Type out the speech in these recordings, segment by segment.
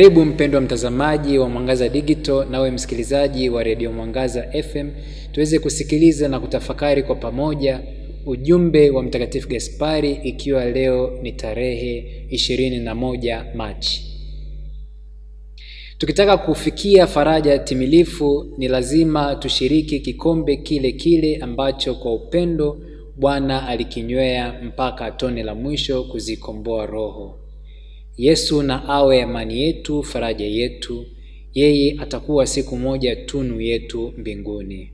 Karibu mpendwa mtazamaji wa Mwangaza Digital, nawe msikilizaji wa Radio Mwangaza FM, tuweze kusikiliza na kutafakari kwa pamoja ujumbe wa Mtakatifu Gaspari, ikiwa leo ni tarehe 21 Machi. Tukitaka kufikia faraja timilifu, ni lazima tushiriki kikombe kile kile ambacho kwa upendo Bwana alikinywea mpaka tone la mwisho kuzikomboa roho. Yesu na awe amani yetu, faraja yetu. Yeye atakuwa siku moja tunu yetu mbinguni.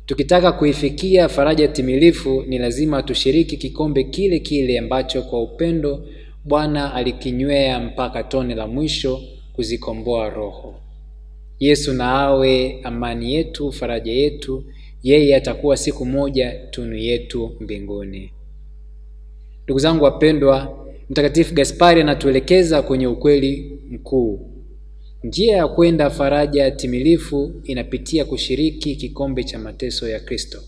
Tukitaka kuifikia faraja timilifu, ni lazima tushiriki kikombe kile kile ambacho kwa upendo Bwana alikinywea mpaka tone la mwisho kuzikomboa roho. Yesu na awe amani yetu, faraja yetu. Yeye atakuwa siku moja tunu yetu mbinguni. Ndugu zangu wapendwa, Mtakatifu Gaspari anatuelekeza kwenye ukweli mkuu. Njia ya kwenda faraja timilifu inapitia kushiriki kikombe cha mateso ya Kristo.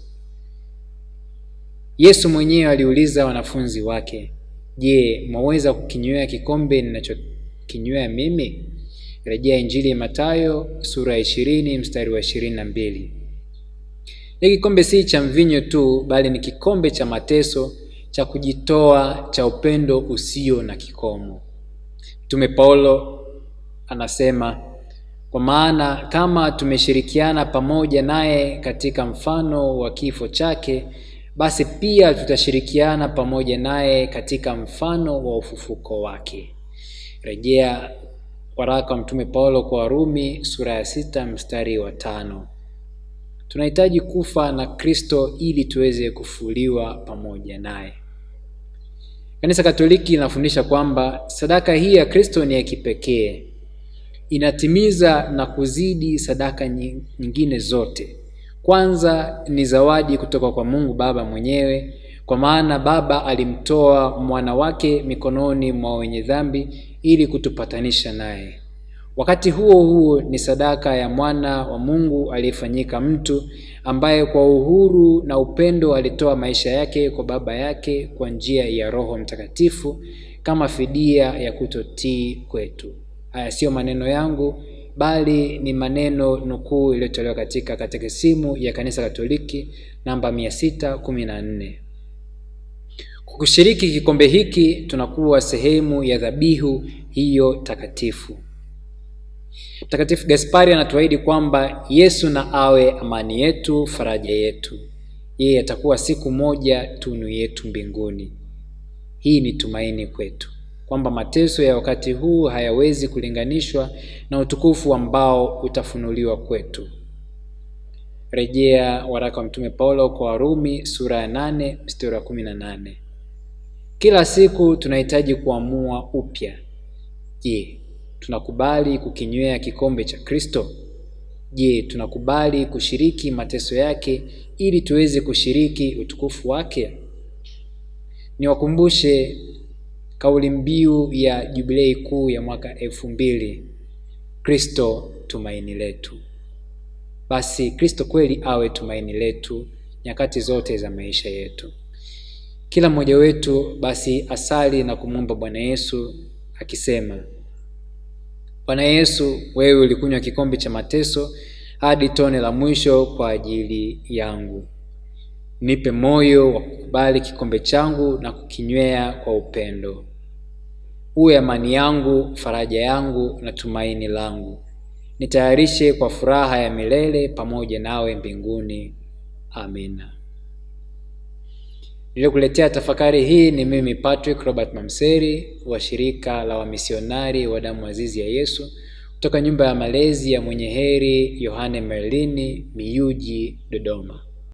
Yesu mwenyewe aliuliza wanafunzi wake, "Je, mwaweza kukinywea kikombe ninachokinywea mimi?" Rejea Injili ya Mathayo sura 20 mstari wa 22. Hiki kikombe si cha mvinyo tu, bali ni kikombe cha mateso, cha kujitoa, cha upendo usio na kikomo. Mtume Paulo anasema, kwa maana kama tumeshirikiana pamoja naye katika mfano wa kifo chake, basi pia tutashirikiana pamoja naye katika mfano wa ufufuko wake. Rejea waraka wa Mtume Paulo kwa Warumi sura ya 6 mstari wa 5. Tunahitaji kufa na Kristo ili tuweze kufufuliwa pamoja naye. Kanisa Katoliki linafundisha kwamba sadaka hii ya Kristo ni ya kipekee. Inatimiza na kuzidi sadaka nyingine zote. Kwanza ni zawadi kutoka kwa Mungu Baba mwenyewe, kwa maana Baba alimtoa mwana wake mikononi mwa wenye dhambi ili kutupatanisha naye. Wakati huo huo ni sadaka ya mwana wa Mungu aliyefanyika mtu, ambaye kwa uhuru na upendo alitoa maisha yake kwa Baba yake kwa njia ya Roho Mtakatifu kama fidia ya kutotii kwetu. Haya sio maneno yangu, bali ni maneno nukuu iliyotolewa katika Katekisimu ya Kanisa Katoliki namba 614. Kwa kushiriki kikombe hiki tunakuwa sehemu ya dhabihu hiyo takatifu. Mtakatifu Gaspari anatuahidi kwamba Yesu na awe amani yetu, faraja yetu. Yeye atakuwa siku moja tunu yetu mbinguni. Hii ni tumaini kwetu, kwamba mateso ya wakati huu hayawezi kulinganishwa na utukufu ambao utafunuliwa kwetu. Rejea waraka wa Mtume Paulo kwa Warumi sura ya 8 mstari wa 18. Kila siku tunahitaji kuamua upya. Je, tunakubali kukinywea kikombe cha Kristo? Je, tunakubali kushiriki mateso yake ili tuweze kushiriki utukufu wake? Niwakumbushe kauli mbiu ya Jubilei kuu ya mwaka 2000, Kristo tumaini letu. Basi Kristo kweli awe tumaini letu nyakati zote za maisha yetu. Kila mmoja wetu basi asali na kumwomba Bwana Yesu akisema, Bwana Yesu, wewe ulikunywa kikombe cha mateso hadi tone la mwisho kwa ajili yangu. Nipe moyo wa kukubali kikombe changu na kukinywea kwa upendo. Uwe amani yangu, faraja yangu na tumaini langu. Nitayarishe kwa furaha ya milele pamoja nawe mbinguni. Amina. Nilikuletea tafakari hii ni mimi Patrick Robert Mamseri wa shirika la wamisionari wa damu azizi ya Yesu kutoka nyumba ya malezi ya Mwenye Heri Yohane Merlini, Miyuji, Dodoma.